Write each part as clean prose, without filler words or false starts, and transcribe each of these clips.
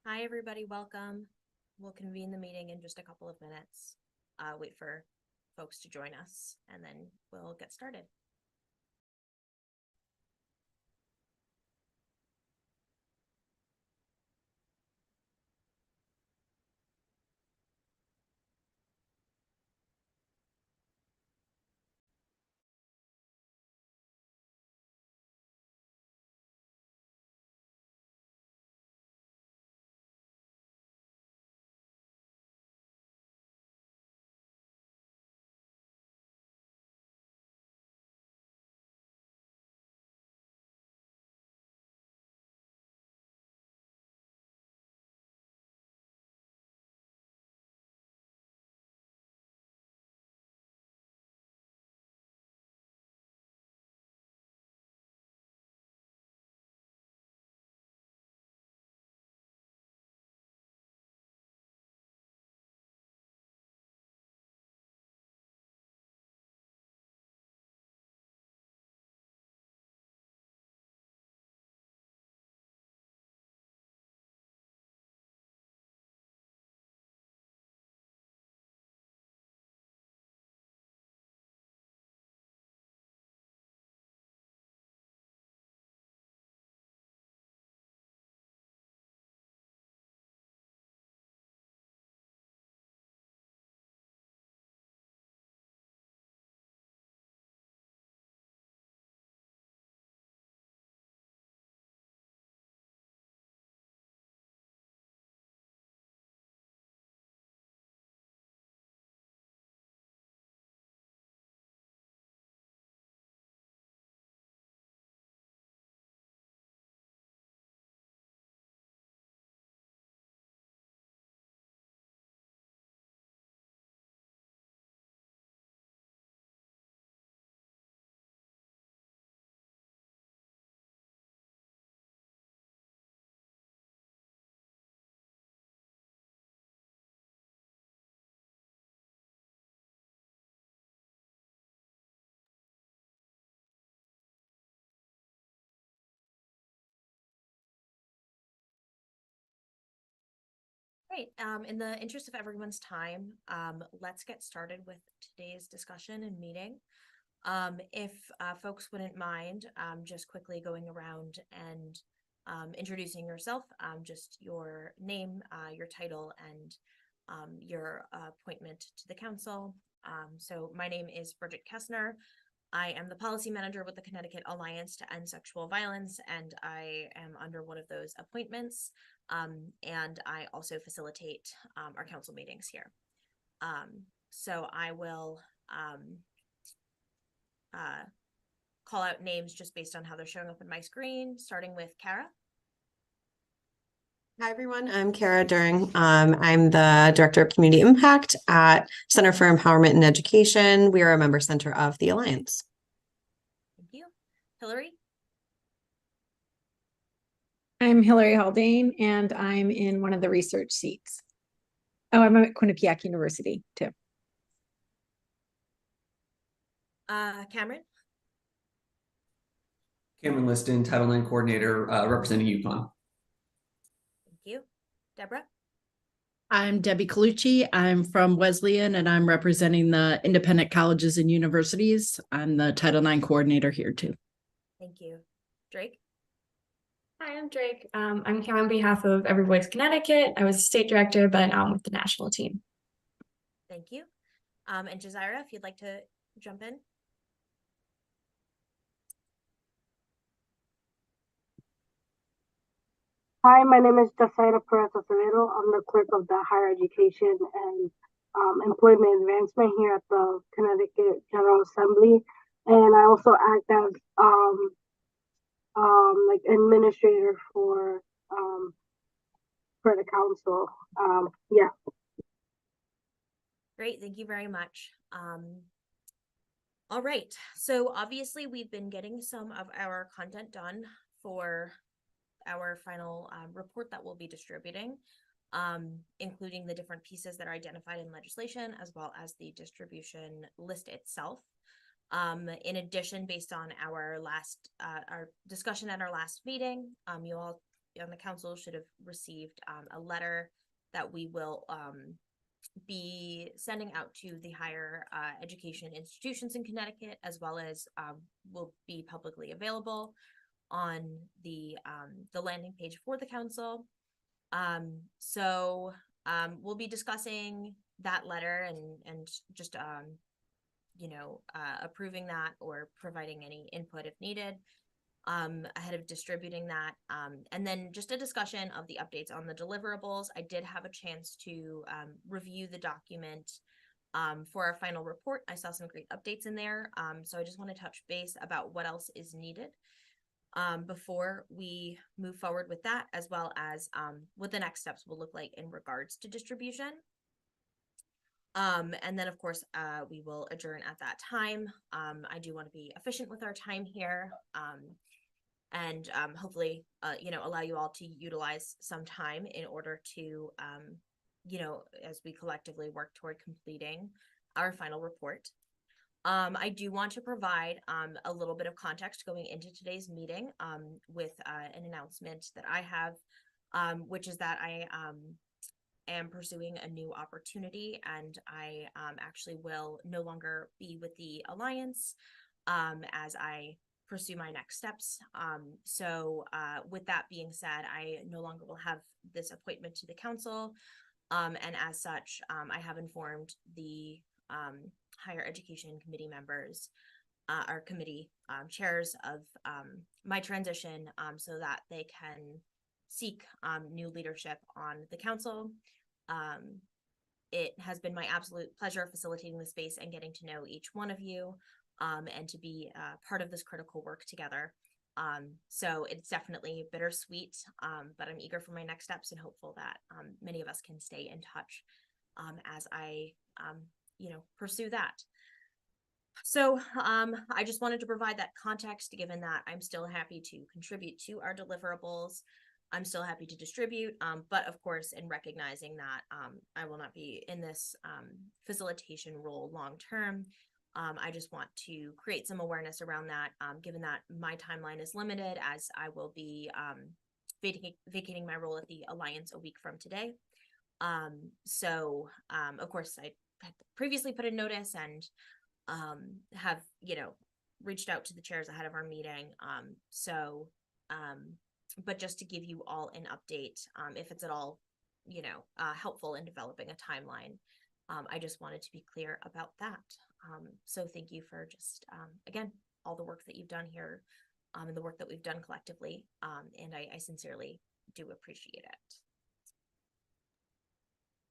Hi, everybody. Welcome. We'll convene the meeting in just a couple of minutes. Wait for folks to join us, and then we'll get started. Great. In the interest of everyone's time, let's get started with today's discussion and meeting. If folks wouldn't mind just quickly going around and introducing yourself, just your name, your title, and your appointment to the council. So my name is Bridget Kessner. I am the policy manager with the Connecticut Alliance to End Sexual Violence, and I am under one of those appointments. And I also facilitate our council meetings here. So I will call out names just based on how they're showing up on my screen, starting with Kara. Hi, everyone. I'm Kara During. I'm the Director of Community Impact at Center for Empowerment and Education. We are a member center of the Alliance. Thank you. Hillary. I'm Hillary Haldane, and I'm in one of the research seats. Oh, I'm at Quinnipiac University too. Cameron. Cameron Liston, Title IX Coordinator, representing UConn. Thank you. Deborah. I'm Debbie Colucci. I'm from Wesleyan, and I'm representing the independent colleges and universities. I'm the Title IX coordinator here too. Thank you. Drake. Hi, I'm Drake. I'm here on behalf of Every Voice Connecticut. I was state director, but now I'm with the national team. Thank you. And Jazira, if you'd like to jump in. Hi, my name is Jasaira Perez Acevedo. I'm the clerk of the Higher Education and Employment Advancement here at the Connecticut General Assembly, and I also act as like administrator for the council. Yeah. Great, thank you very much. All right, so obviously we've been getting some of our content done for our final report that we'll be distributing, including the different pieces that are identified in legislation, as well as the distribution list itself. In addition, based on our discussion at our last meeting, you all on the council should have received a letter that we will be sending out to the higher education institutions in Connecticut, as well as will be publicly available on the landing page for the council. So we'll be discussing that letter and just approving that or providing any input if needed ahead of distributing that. And then just a discussion of the updates on the deliverables. I did have a chance to review the document for our final report. I saw some great updates in there. So I just want to touch base about what else is needed before we move forward with that, as well as what the next steps will look like in regards to distribution. And then of course, we will adjourn at that time. I do want to be efficient with our time here. And hopefully, allow you all to utilize some time in order to, as we collectively work toward completing our final report. I do want to provide a little bit of context going into today's meeting with an announcement that I have, which is that I am pursuing a new opportunity, and I actually will no longer be with the Alliance as I pursue my next steps. So with that being said, I no longer will have this appointment to the council. And as such, I have informed the higher education committee members, our committee chairs of my transition so that they can seek new leadership on the council. It has been my absolute pleasure facilitating the space and getting to know each one of you and to be part of this critical work together. So it's definitely bittersweet, but I'm eager for my next steps and hopeful that many of us can stay in touch as I, pursue that. So I just wanted to provide that context, given that I'm still happy to contribute to our deliverables. I'm still happy to distribute, but of course, in recognizing that I will not be in this facilitation role long term. I just want to create some awareness around that, given that my timeline is limited, as I will be vacating my role at the Alliance a week from today. So of course, I had previously put a notice and have, reached out to the chairs ahead of our meeting. But just to give you all an update, if it's at all, helpful in developing a timeline, I just wanted to be clear about that. So thank you for just, again, all the work that you've done here and the work that we've done collectively. And I sincerely do appreciate it.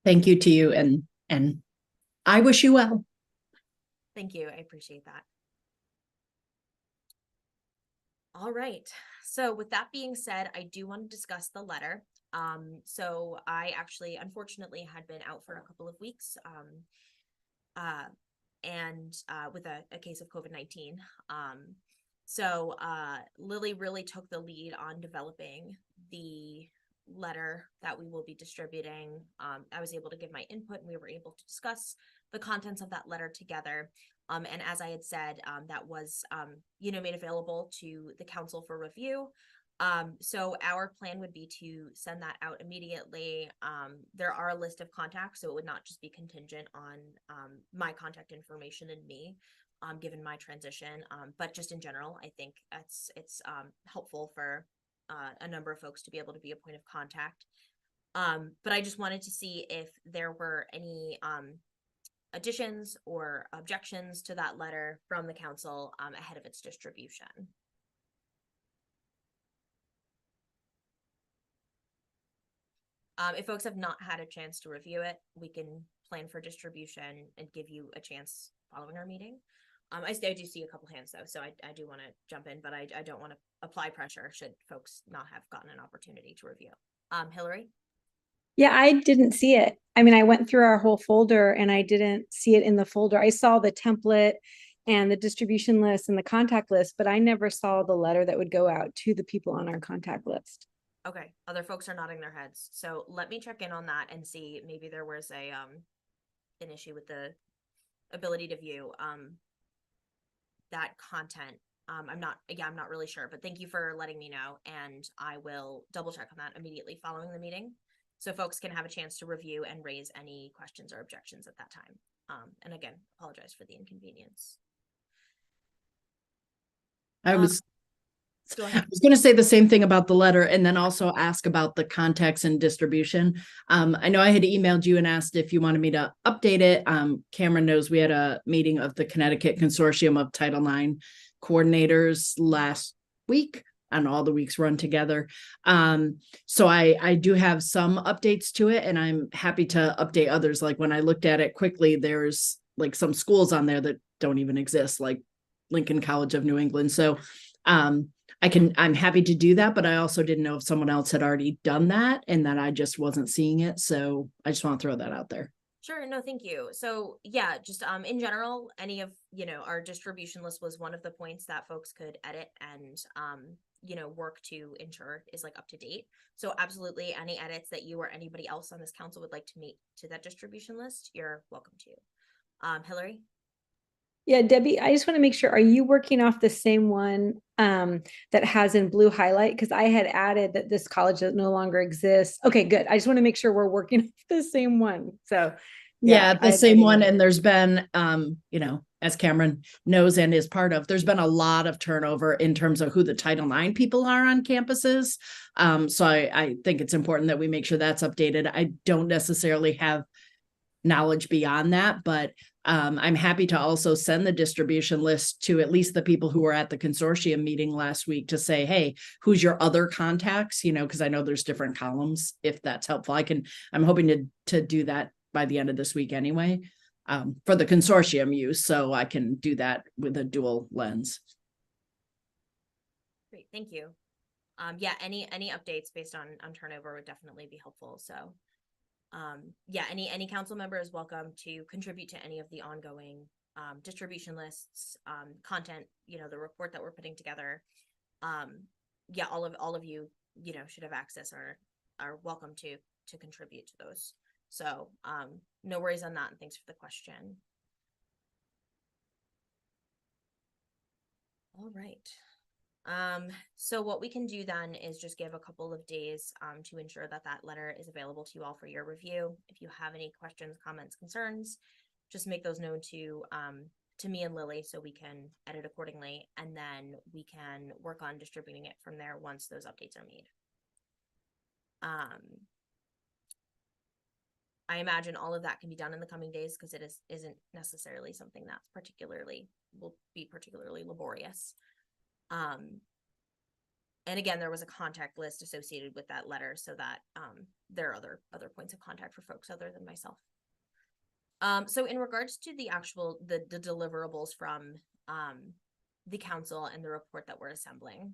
Thank you to you, and I wish you well. Thank you. I appreciate that. All right. So with that being said, I do want to discuss the letter. So I actually, unfortunately, had been out for a couple of weeks and with a case of COVID-19. So Lily really took the lead on developing the letter that we will be distributing. I was able to give my input and we were able to discuss the contents of that letter together. And as I had said, that was, made available to the council for review. So our plan would be to send that out immediately. There are a list of contacts, so it would not just be contingent on my contact information and me, given my transition. But just in general, I think it's helpful for a number of folks to be able to be a point of contact. But I just wanted to see if there were any additions or objections to that letter from the council ahead of its distribution. If folks have not had a chance to review it, we can plan for distribution and give you a chance following our meeting. I do see a couple hands though, so I do want to jump in, but I don't want to apply pressure should folks not have gotten an opportunity to review. Hillary? Yeah, I didn't see it. I mean, I went through our whole folder and I didn't see it in the folder. I saw the template and the distribution list and the contact list, but I never saw the letter that would go out to the people on our contact list. Okay, other folks are nodding their heads. So let me check in on that and see maybe there was an issue with the ability to view that content I'm not really sure, but thank you for letting me know, and I will double check on that immediately following the meeting, so folks can have a chance to review and raise any questions or objections at that time. And again, apologize for the inconvenience. I was Go I ahead. was going to say the same thing about the letter and then also ask about the context and distribution. I know I had emailed you and asked if you wanted me to update it. Cameron knows we had a meeting of the Connecticut Consortium of Title IX coordinators last week, and all the weeks run together. So I do have some updates to it, and I'm happy to update others. Like when I looked at it quickly, there's like some schools on there that don't even exist, like Lincoln College of New England. So I'm happy to do that, but I also didn't know if someone else had already done that and that I just wasn't seeing it. So I just want to throw that out there. Sure, no, thank you. So yeah, just in general, any of, our distribution list was one of the points that folks could edit and work to ensure is like up to date. So absolutely any edits that you or anybody else on this council would like to make to that distribution list, you're welcome to. Hillary? Yeah, Debbie, I just want to make sure, are you working off the same one that has in blue highlight? Because I had added that this college no longer exists. Okay, good. I just want to make sure we're working off the same one. So yeah, the I same one. didn't- And there's been, as Cameron knows and is part of, there's been a lot of turnover in terms of who the Title IX people are on campuses. So I think it's important that we make sure that's updated. I don't necessarily have knowledge beyond that, but I'm happy to also send the distribution list to at least the people who were at the consortium meeting last week to say, hey, who's your other contacts? Because I know there's different columns, if that's helpful. I'm hoping to do that by the end of this week anyway, for the consortium use. So I can do that with a dual lens. Great, thank you. Yeah, any updates based on turnover would definitely be helpful. So yeah, any council member is welcome to contribute to any of the ongoing distribution lists, content, the report that we're putting together. Yeah, all of you, should have access or are welcome to contribute to those. So no worries on that, and thanks for the question. All right. So what we can do then is just give a couple of days to ensure that letter is available to you all for your review. If you have any questions, comments, concerns, just make those known to me and Lily so we can edit accordingly, and then we can work on distributing it from there once those updates are made. I imagine all of that can be done in the coming days because it isn't necessarily something that's will be particularly laborious. And again, there was a contact list associated with that letter so that there are other points of contact for folks other than myself. So in regards to the actual the deliverables from the council and the report that we're assembling,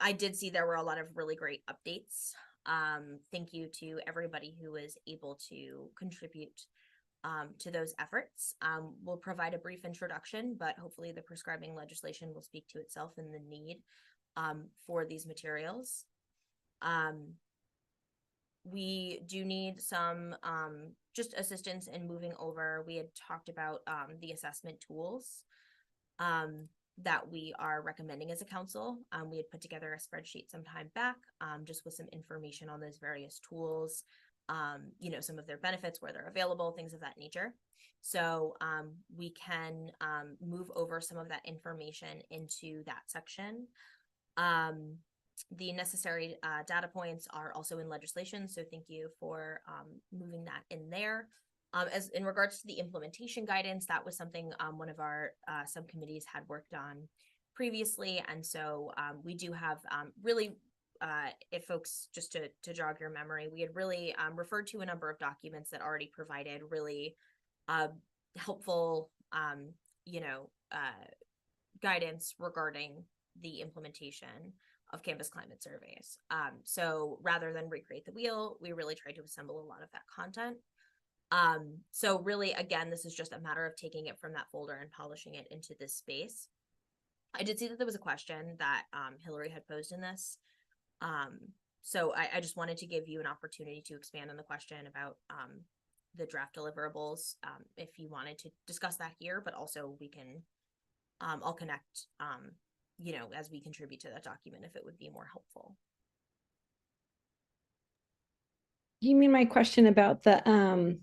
I did see there were a lot of really great updates. Thank you to everybody who was able to contribute to those efforts. We'll provide a brief introduction, but hopefully the prescribing legislation will speak to itself in the need for these materials. We do need some just assistance in moving over. We had talked about the assessment tools that we are recommending as a council. We had put together a spreadsheet some time back just with some information on those various tools, some of their benefits, where they're available, things of that nature. So we can move over some of that information into that section. The necessary data points are also in legislation, so thank you for moving that in there. As in regards to the implementation guidance, that was something one of our subcommittees had worked on previously, and so we do have really, if folks, just to jog your memory, we had really referred to a number of documents that already provided really helpful, guidance regarding the implementation of campus climate surveys. So rather than recreate the wheel, we really tried to assemble a lot of that content. So really, again, this is just a matter of taking it from that folder and polishing it into this space. I did see that there was a question that Hillary had posed in this. So I just wanted to give you an opportunity to expand on the question about the draft deliverables, if you wanted to discuss that here, but also we can, I'll connect, you know, as we contribute to that document, if it would be more helpful. You mean my question about the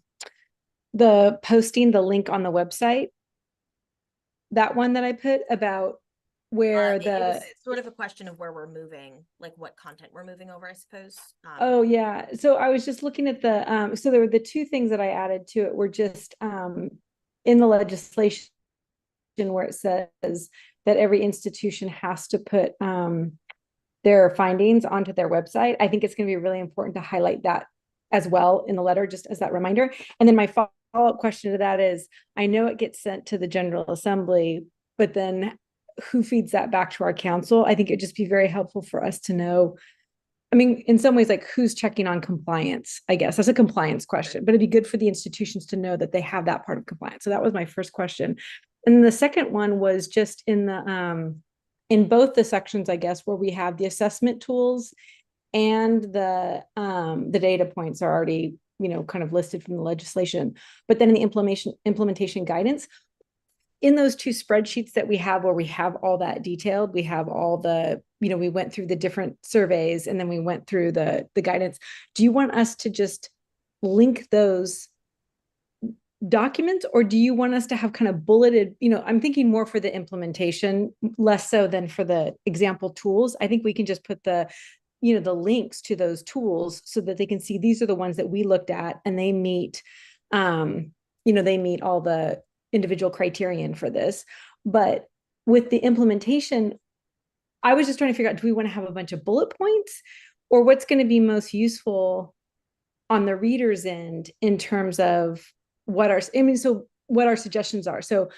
posting the link on the website? That one that I put about where It was the sort of a question of where we're moving, like what content we're moving over, I suppose. oh yeah. So I was just looking at the so there were the two things that I added to it were just in the legislation where it says that every institution has to put their findings onto their website. I think it's going to be really important to highlight that as well in the letter, just as that reminder. And then my follow-up question to that is, I know it gets sent to the General Assembly, but then who feeds that back to our council? I think it'd just be very helpful for us to know. I mean, in some ways, like who's checking on compliance, I guess that's a compliance question, but it'd be good for the institutions to know that they have that part of compliance. So that was my first question. And the second one was just in the, in both the sections, I guess, where we have the assessment tools and the data points are already, you know, kind of listed from the legislation, but then in the implementation guidance, in those two spreadsheets that we have where we have all that detailed, we have all the, you know, we went through the different surveys and then we went through the guidance. Do you want us to just link those documents, or do you want us to have kind of bulleted, you know, I'm thinking more for the implementation, less so than for the example tools. I think we can just put the, you know, the links to those tools so that they can see these are the ones that we looked at and they meet, you know, they meet all the individual criterion for this. But with the implementation, I was just trying to figure out, do we want to have a bunch of bullet points, or what's going to be most useful on the reader's end in terms of what our, I mean, so what our suggestions are. So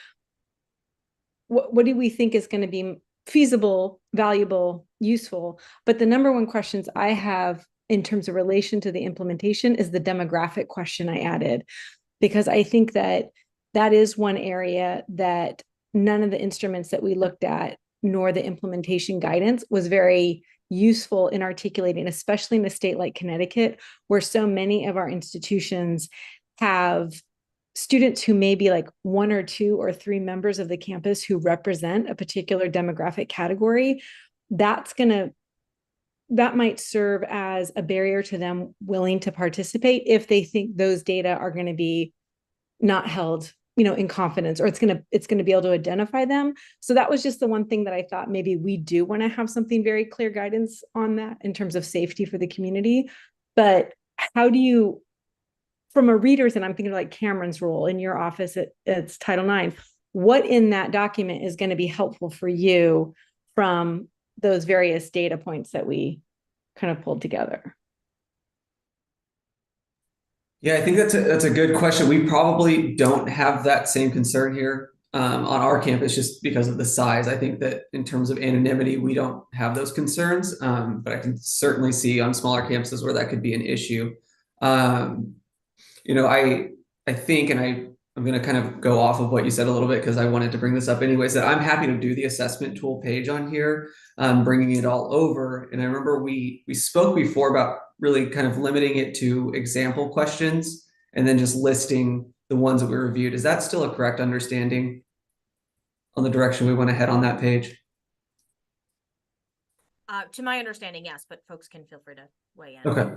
what do we think is going to be feasible, valuable, useful? But the number one questions I have in terms of relation to the implementation is the demographic question I added, because I think that that is one area that none of the instruments that we looked at, nor the implementation guidance, was very useful in articulating, especially in a state like Connecticut, where so many of our institutions have students who may be like one or two or three members of the campus who represent a particular demographic category. That might serve as a barrier to them willing to participate if they think those data are going to be not held, you know, in confidence, or it's going to be able to identify them. So that was just the one thing that I thought maybe we do want to have something very clear guidance on that in terms of safety for the community. But how do you, from a reader's, and I'm thinking like Cameron's role in your office it's Title IX, what in that document is going to be helpful for you from those various data points that we kind of pulled together? Yeah, I think that's a good question. We probably don't have that same concern here on our campus just because of the size. I think that in terms of anonymity, we don't have those concerns, but I can certainly see on smaller campuses where that could be an issue. You know, I think, and I'm going to kind of go off of what you said a little bit because I wanted to bring this up anyways, that I'm happy to do the assessment tool page on here, bringing it all over. And I remember we spoke before about really kind of limiting it to example questions and then just listing the ones that we reviewed. Is that still a correct understanding on the direction we want to head on that page? To my understanding, yes, but folks can feel free to weigh in. Okay.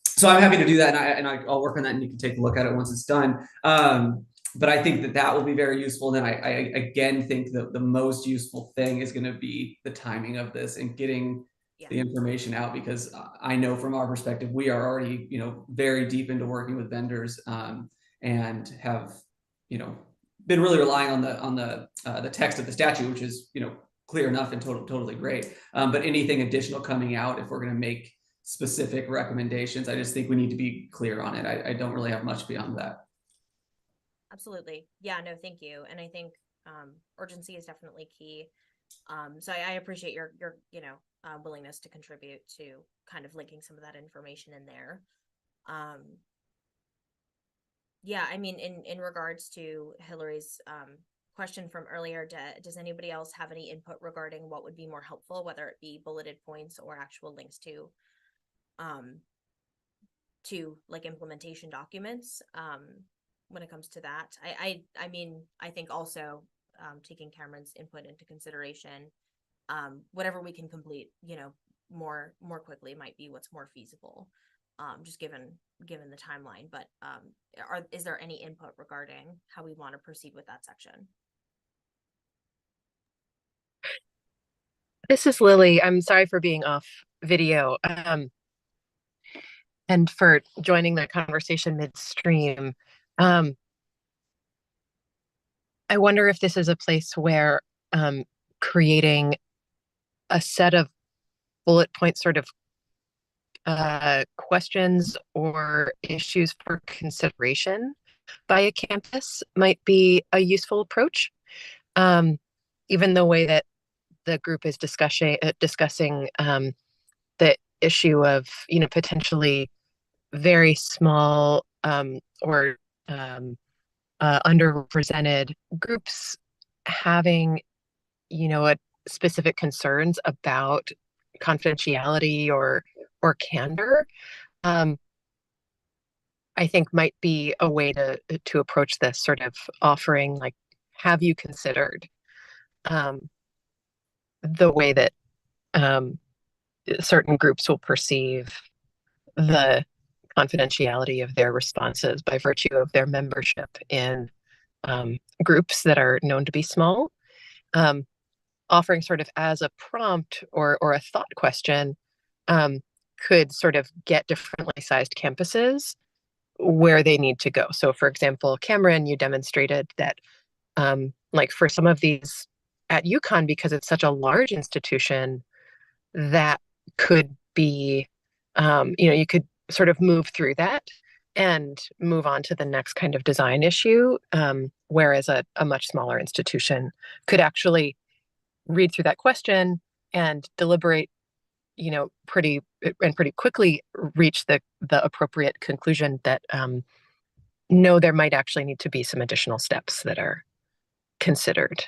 So I'm happy to do that, and I'll work on that, and you can take a look at it once it's done. But I think that will be very useful. And then I again think that the most useful thing is going to be the timing of this and getting the information out, because I know from our perspective, we are already, you know, very deep into working with vendors, and have, you know, been really relying on the text of the statute, which is, you know, clear enough and totally great. But anything additional coming out, if we're going to make specific recommendations, I just think we need to be clear on it. I don't really have much beyond that. Absolutely. Yeah, no, thank you. And I think urgency is definitely key. So I appreciate your you know, willingness to contribute to kind of linking some of that information in there. Yeah, I mean, in regards to Hillary's question from earlier, does anybody else have any input regarding what would be more helpful, whether it be bulleted points or actual links to to like implementation documents, when it comes to that. I mean, I think also, taking Cameron's input into consideration, whatever we can complete, more quickly might be what's more feasible, just given the timeline. But is there any input regarding how we want to proceed with that section? This is Lily. I'm sorry for being off video, and for joining the conversation midstream. I wonder if this is a place where creating a set of bullet point sort of questions or issues for consideration by a campus might be a useful approach. Even the way that the group is discussing the issue of, potentially very small or underrepresented groups having, specific concerns about confidentiality or candor, I think might be a way to approach this, sort of offering like, have you considered the way that certain groups will perceive the confidentiality of their responses by virtue of their membership in groups that are known to be small, offering sort of as a prompt or a thought question, could sort of get differently sized campuses where they need to go. So for example, Cameron, you demonstrated that like for some of these at UConn, because it's such a large institution, that could be, you could sort of move through that and move on to the next kind of design issue. Whereas a much smaller institution could actually read through that question and deliberate, pretty quickly reach the appropriate conclusion that no, there might actually need to be some additional steps that are considered.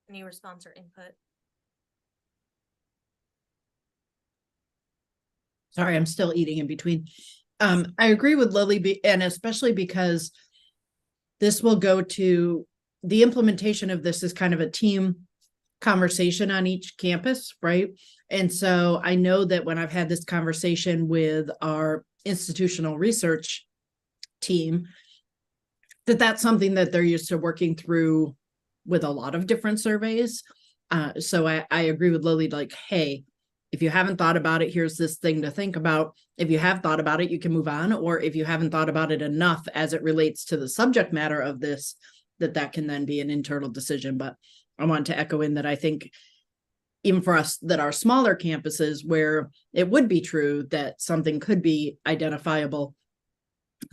Any response or input? Sorry, I'm still eating in between. I agree with Lily, and especially because this will go to the implementation of this is kind of a team conversation on each campus, right? And so I know that when I've had this conversation with our institutional research team, that's something that they're used to working through with a lot of different surveys. So I agree with Lily, like, hey, if you haven't thought about it, here's this thing to think about. If you have thought about it, you can move on. Or if you haven't thought about it enough as it relates to the subject matter of this, that can then be an internal decision. But I want to echo in that I think even for us that are smaller campuses where it would be true that something could be identifiable,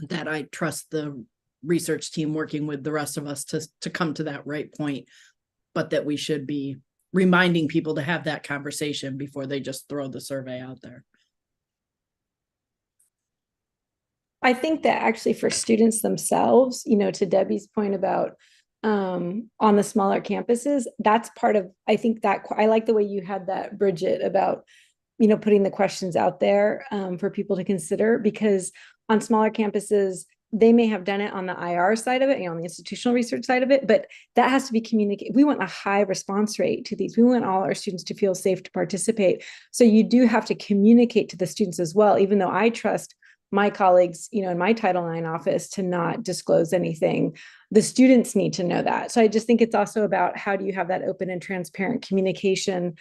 that I trust the research team working with the rest of us to come to that right point, but that we should be reminding people to have that conversation before they just throw the survey out there. I think that actually for students themselves, to Debbie's point about on the smaller campuses, that's part of, I think that I like the way you had that, Bridget, about, putting the questions out there for people to consider, because on smaller campuses, they may have done it on the IR side of it, on the institutional research side of it, but that has to be communicated. We want a high response rate to these. We want all our students to feel safe to participate. So you do have to communicate to the students as well, even though I trust my colleagues, in my Title IX office to not disclose anything. The students need to know that. So I just think it's also about how do you have that open and transparent communication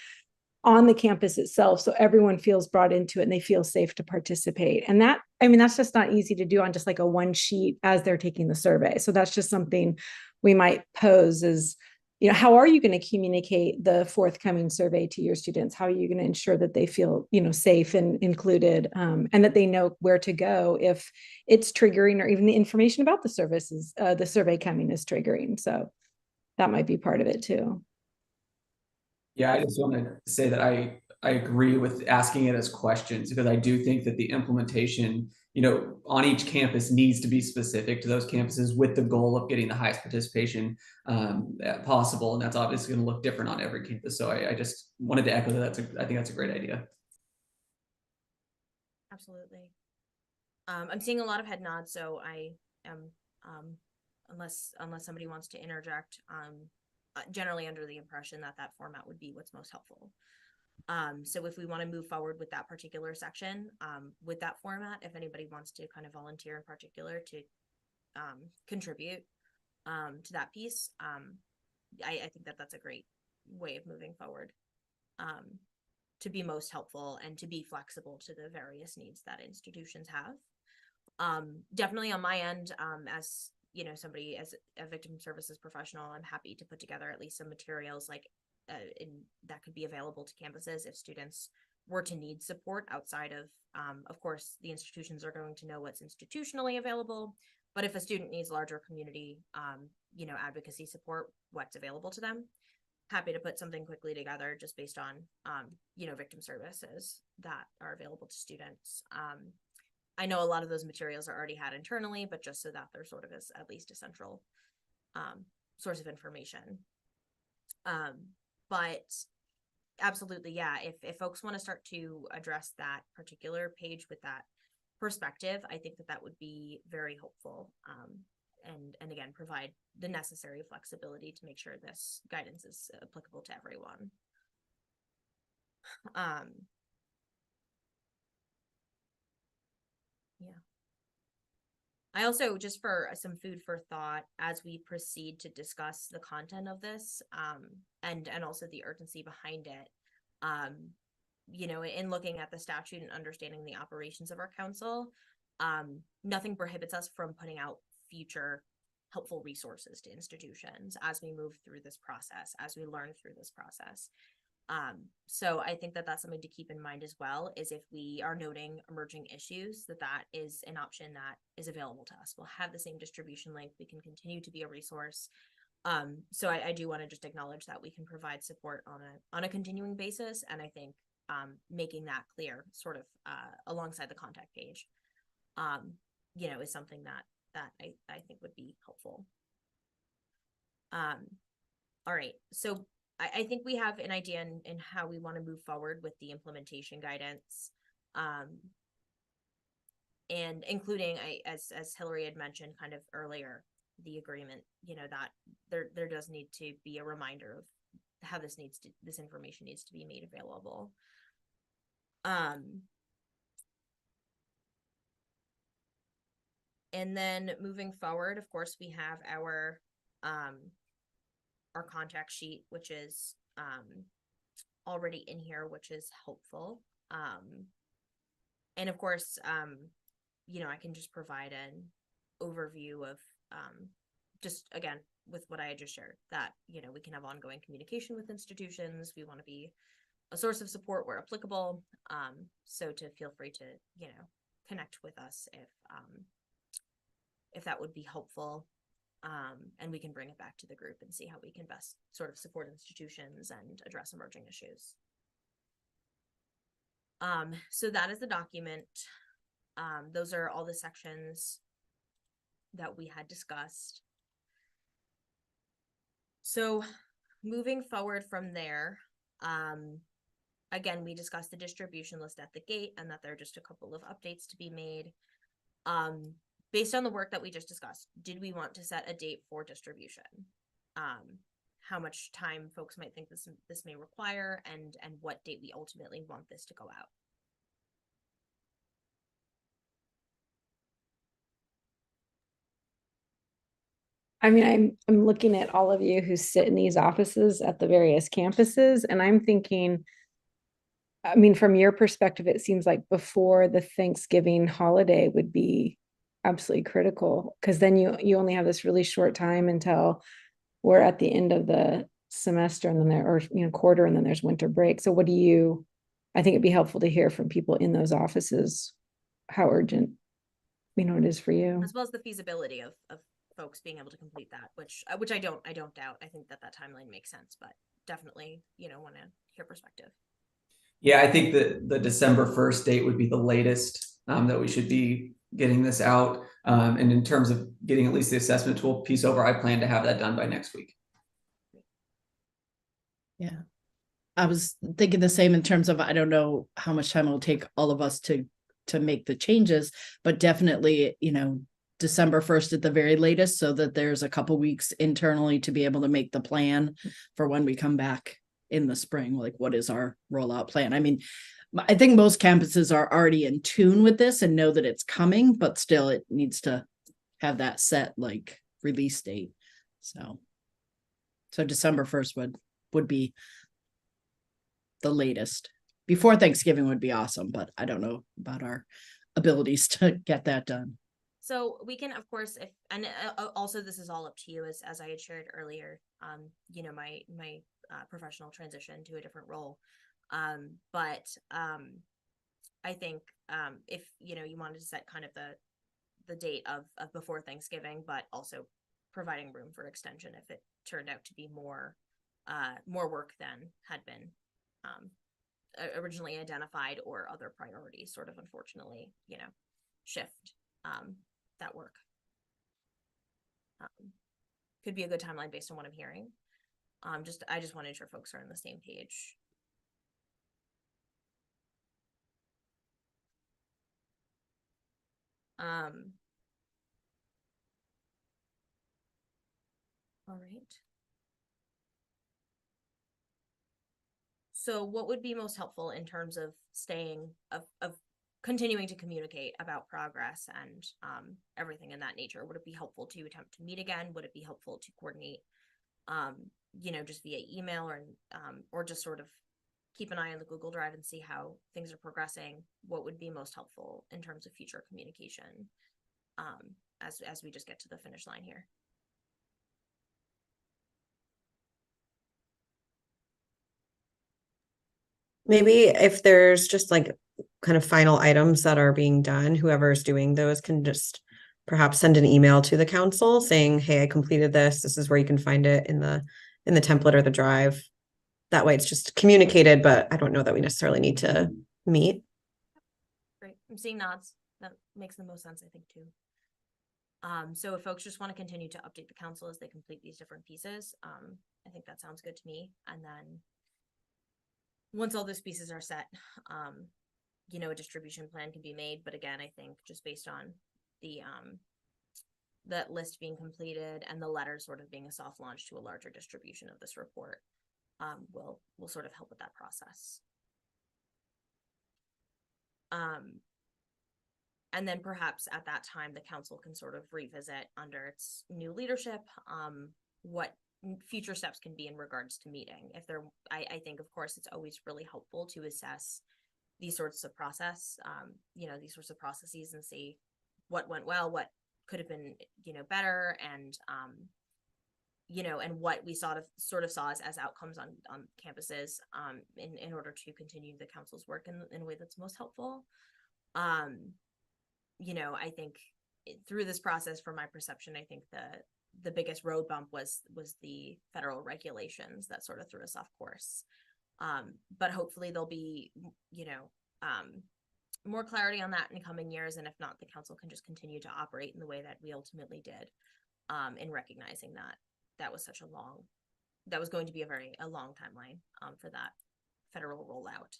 on the campus itself, so everyone feels brought into it and they feel safe to participate. And that, that's just not easy to do on just like a one sheet as they're taking the survey. So that's just something we might pose is, how are you going to communicate the forthcoming survey to your students? How are you going to ensure that they feel, safe and included, and that they know where to go if it's triggering, or even the information about the services, the survey coming is triggering. So that might be part of it too. Yeah, I just want to say that I I agree with asking it as questions, because I do think that the implementation, on each campus needs to be specific to those campuses with the goal of getting the highest participation possible. And that's obviously going to look different on every campus. So I just wanted to echo that. I think that's a great idea. Absolutely. I'm seeing a lot of head nods, so I am, unless somebody wants to interject, generally under the impression that that format would be what's most helpful. So if we want to move forward with that particular section, with that format, if anybody wants to kind of volunteer in particular to contribute to that piece, I think that that's a great way of moving forward. To be most helpful and to be flexible to the various needs that institutions have. Definitely on my end, as somebody, as a victim services professional, I'm happy to put together at least some materials that could be available to campuses if students were to need support outside of course, the institutions are going to know what's institutionally available, but if a student needs larger community, advocacy support, what's available to them. Happy to put something quickly together just based on, victim services that are available to students. I know a lot of those materials are already had internally, but just so that there sort of is at least a central source of information. But absolutely, yeah, if folks want to start to address that particular page with that perspective, I think that would be very helpful. And again, provide the necessary flexibility to make sure this guidance is applicable to everyone. Yeah. I also, just for some food for thought, as we proceed to discuss the content of this, and also the urgency behind it, in looking at the statute and understanding the operations of our council, nothing prohibits us from putting out future helpful resources to institutions as we move through this process, as we learn through this process. So I think that that's something to keep in mind as well, is if we are noting emerging issues, that is an option that is available to us. We'll have the same distribution link. We can continue to be a resource. So I do want to just acknowledge that we can provide support on a continuing basis. And I think making that clear sort of alongside the contact page, is something that I think would be helpful. All right, so I think we have an idea in how we want to move forward with the implementation guidance, and including, as Hillary had mentioned kind of earlier, the agreement, that there does need to be a reminder of how this information needs to be made available. And then moving forward, of course, we have our contact sheet, which is already in here, which is helpful. And of course, I can just provide an overview of just, again, with what I had just shared, that, we can have ongoing communication with institutions. We want to be a source of support where applicable. So to feel free to, connect with us if that would be helpful. And we can bring it back to the group and see how we can best sort of support institutions and address emerging issues. So that is the document. Those are all the sections that we had discussed. So moving forward from there, again, we discussed the distribution list at the gate and that there are just a couple of updates to be made. Based on the work that we just discussed, did we want to set a date for distribution? How much time folks might think this may require, and what date we ultimately want this to go out? I mean, I'm looking at all of you who sit in these offices at the various campuses, and I'm thinking, I mean, from your perspective, it seems like before the Thanksgiving holiday would be absolutely critical, because then you only have this really short time until we're at the end of the semester, and then quarter, and then there's winter break. So I think it'd be helpful to hear from people in those offices how urgent it is for you, as well as the feasibility of folks being able to complete that, which I don't doubt. I think that timeline makes sense, but definitely want to hear perspective. Yeah, I think that the December 1st date would be the latest that we should be getting this out. And in terms of getting at least the assessment tool piece over, I plan to have that done by next week. Yeah. I was thinking the same in terms of, I don't know how much time it'll take all of us to make the changes, but definitely, December 1st at the very latest, so that there's a couple weeks internally to be able to make the plan for when we come back in the spring. Like, what is our rollout plan? I mean, I think most campuses are already in tune with this and know that it's coming, but still it needs to have that set like release date. So December 1st would be the latest. Before Thanksgiving would be awesome, but I don't know about our abilities to get that done. So we can, of course, also this is all up to you, as I had shared earlier. My professional transition to a different role. But I think if you wanted to set kind of the date of before Thanksgiving, but also providing room for extension if it turned out to be more work than had been originally identified, or other priorities sort of unfortunately shift that work. Could be a good timeline based on what I'm hearing. I just want to ensure folks are on the same page. All right. So what would be most helpful in terms of continuing to communicate about progress and everything in that nature? Would it be helpful to attempt to meet again? Would it be helpful to coordinate, just via email, or just sort of keep an eye on the Google Drive and see how things are progressing? What would be most helpful in terms of future communication as we just get to the finish line here? Maybe if there's just like kind of final items that are being done, whoever's doing those can just perhaps send an email to the council saying, hey, I completed this. This is where you can find it in the template or the drive. That way it's just communicated, but I don't know that we necessarily need to meet. Great. I'm seeing nods. That makes the most sense, I think, too. So if folks just want to continue to update the council as they complete these different pieces, I think that sounds good to me. And then once all those pieces are set, a distribution plan can be made. But again, I think just based on the that list being completed and the letter sort of being a soft launch to a larger distribution of this report, will sort of help with that process. And then perhaps at that time, the council can sort of revisit under its new leadership what future steps can be in regards to meeting. If there, I think, of course, it's always really helpful to assess these sorts of processes and see what went well, what could have been, better, and and what we sort of saw as outcomes on campuses in order to continue the council's work in a way that's most helpful. I think through this process, from my perception, I think the biggest road bump was the federal regulations that sort of threw us off course. But hopefully there'll be, more clarity on that in coming years. And if not, the council can just continue to operate in the way that we ultimately did, in recognizing that was going to be a long timeline for that federal rollout.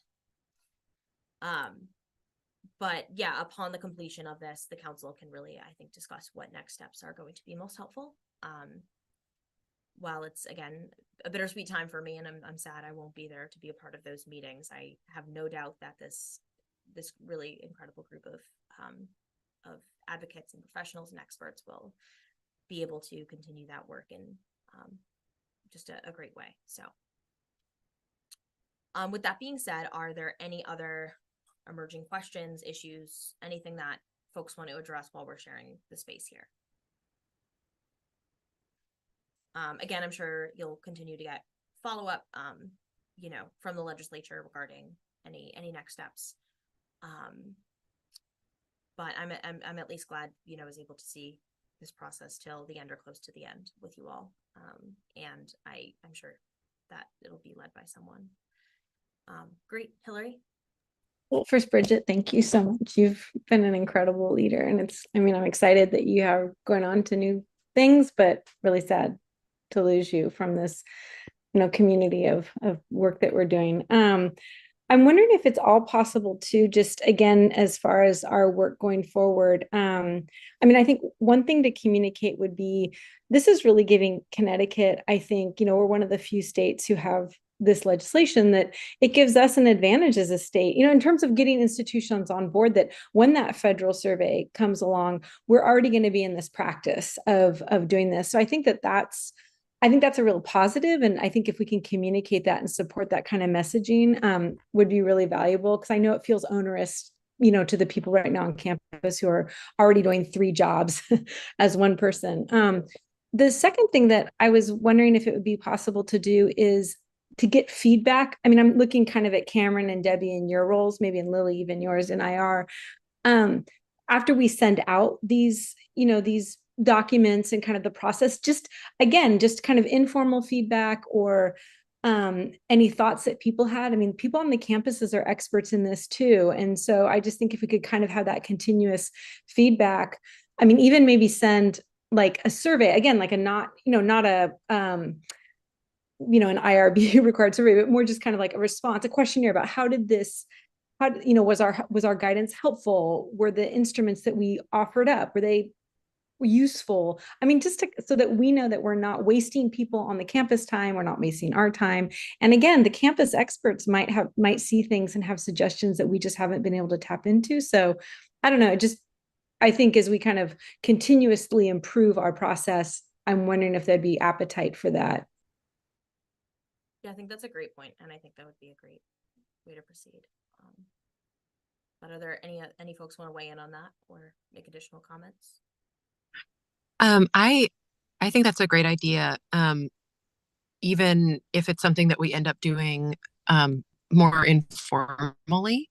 But yeah, upon the completion of this, the council can really, I think, discuss what next steps are going to be most helpful. While it's, again, a bittersweet time for me, and I'm sad I won't be there to be a part of those meetings, I have no doubt that this really incredible group of advocates and professionals and experts will be able to continue that work in just a great way. So with that being said, are there any other emerging questions, issues, anything that folks want to address while we're sharing the space here? Again, I'm sure you'll continue to get follow-up, from the legislature regarding any next steps. But I'm at least glad, I was able to see this process till the end or close to the end with you all. And I'm sure that it'll be led by someone Great, Hillary. Well, first, Bridget, thank you so much. You've been an incredible leader, and I'm excited that you are going on to new things, but really sad to lose you from this, community of work that we're doing. I'm wondering if it's all possible to just, again, as far as our work going forward. I think one thing to communicate would be, this is really giving Connecticut, I think, we're one of the few states who have this legislation that it gives us an advantage as a state, in terms of getting institutions on board, that when that federal survey comes along, we're already going to be in this practice of doing this. So I think that's a real positive. And I think if we can communicate that and support that kind of messaging, would be really valuable, because I know it feels onerous, to the people right now on campus who are already doing 3 jobs as one person. The second thing that I was wondering if it would be possible to do is to get feedback. I'm looking kind of at Cameron and Debbie in your roles, maybe in Lily, even yours in IR. After we send out these documents and kind of the process, just kind of informal feedback, or any thoughts that people had. People on the campuses are experts in this too. And so I just think if we could kind of have that continuous feedback, even maybe send like a survey, again, like not a, an IRB required survey, but more just kind of like a response, a questionnaire about was our guidance helpful? Were the instruments that we offered up, were they useful? So that we know that we're not wasting people on the campus time, we're not wasting our time. And again, the campus experts might see things and have suggestions that we just haven't been able to tap into. So I don't know, I think as we kind of continuously improve our process, I'm wondering if there'd be appetite for that. Yeah, I think that's a great point, and I think that would be a great way to proceed. But are there any folks want to weigh in on that or make additional comments? I think that's a great idea. Even if it's something that we end up doing more informally,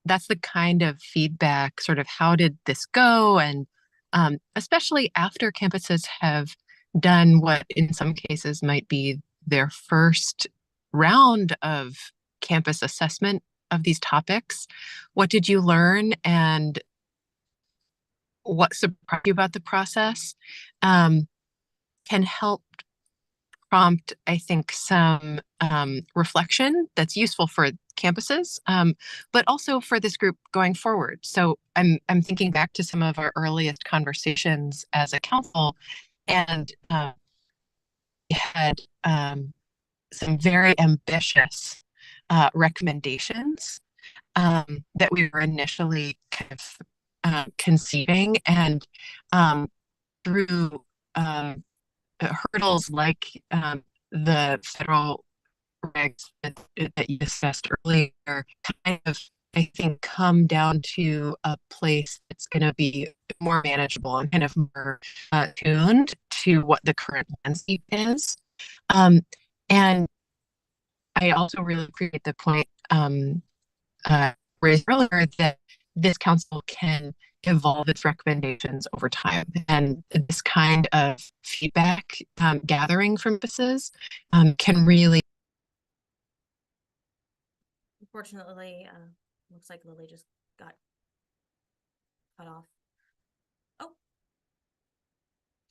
that's the kind of feedback, sort of how did this go? And especially after campuses have done what in some cases might be their first round of campus assessment of these topics. What did you learn, and what surprised you about the process? Can help prompt, I think, some reflection that's useful for campuses, but also for this group going forward. So I'm thinking back to some of our earliest conversations as a council, and we had some very ambitious recommendations that we were initially kind of conceiving, and through hurdles like the federal regs that you discussed earlier, kind of, I think, come down to a place that's going to be more manageable and kind of more tuned to what the current landscape is. And I also really appreciate the point raised earlier that this council can evolve its recommendations over time, and this kind of feedback gathering from businesses can really. Unfortunately, looks like Lily just got cut off. Oh,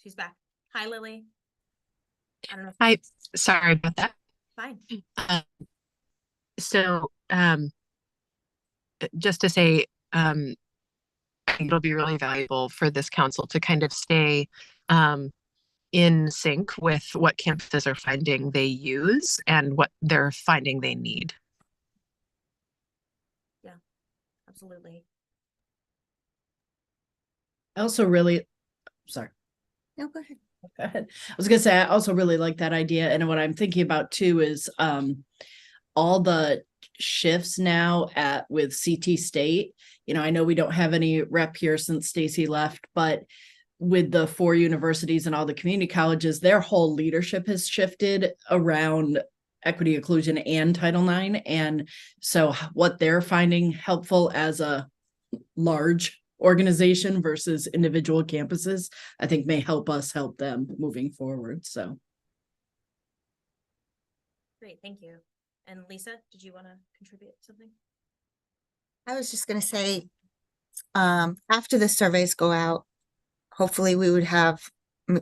she's back. Hi, Lily. I don't know. Hi, sorry about that. Fine. So just to say, I think it'll be really valuable for this council to kind of stay in sync with what campuses are finding they use and what they're finding they need. Yeah, absolutely. I also really, sorry. No, go ahead. Go ahead. I was gonna say, I also really like that idea. And what I'm thinking about too is all the shifts now with CT State. I know we don't have any rep here since Stacy left, but with the 4 universities and all the community colleges, their whole leadership has shifted around equity, inclusion, and Title IX. And so what they're finding helpful as a large organization versus individual campuses, I think may help us help them moving forward. So great, thank you. And Lisa, did you want to contribute something? I was just gonna say, after the surveys go out, hopefully we would have,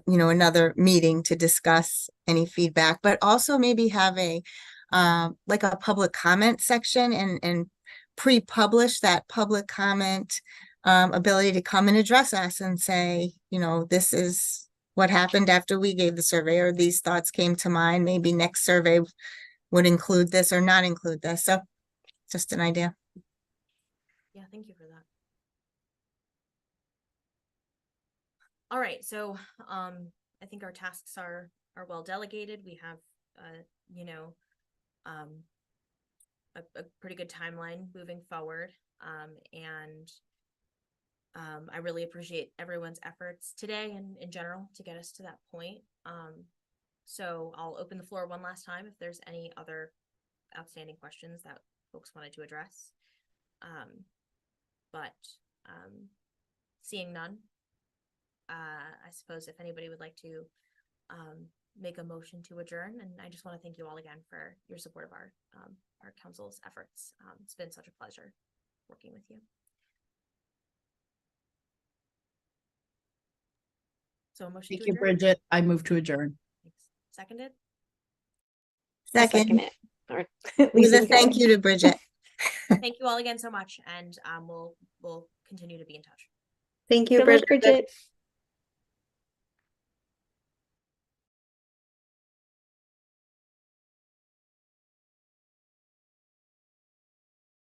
another meeting to discuss any feedback, but also maybe have like a public comment section and pre-publish that public comment, ability to come and address us and say, this is what happened after we gave the survey, or these thoughts came to mind. Maybe next survey would include this or not include this. So just an idea. Yeah, thank you for that. All right, so I think our tasks are well delegated. We have a pretty good timeline moving forward. And I really appreciate everyone's efforts today and in general to get us to that point. So I'll open the floor one last time if there's any other outstanding questions that folks wanted to address. But seeing none, I suppose if anybody would like to make a motion to adjourn, and I just want to thank you all again for your support of our council's efforts. It's been such a pleasure working with you. So a motion Thank to you, adjourn. Bridget. I move to adjourn. Thanks. Seconded. I'll second Second, it. All right. with Lisa, a you got thank it. you to Bridget. Thank you all again so much, and we'll continue to be in touch. Thank you, Good luck, Bridget. Bridget.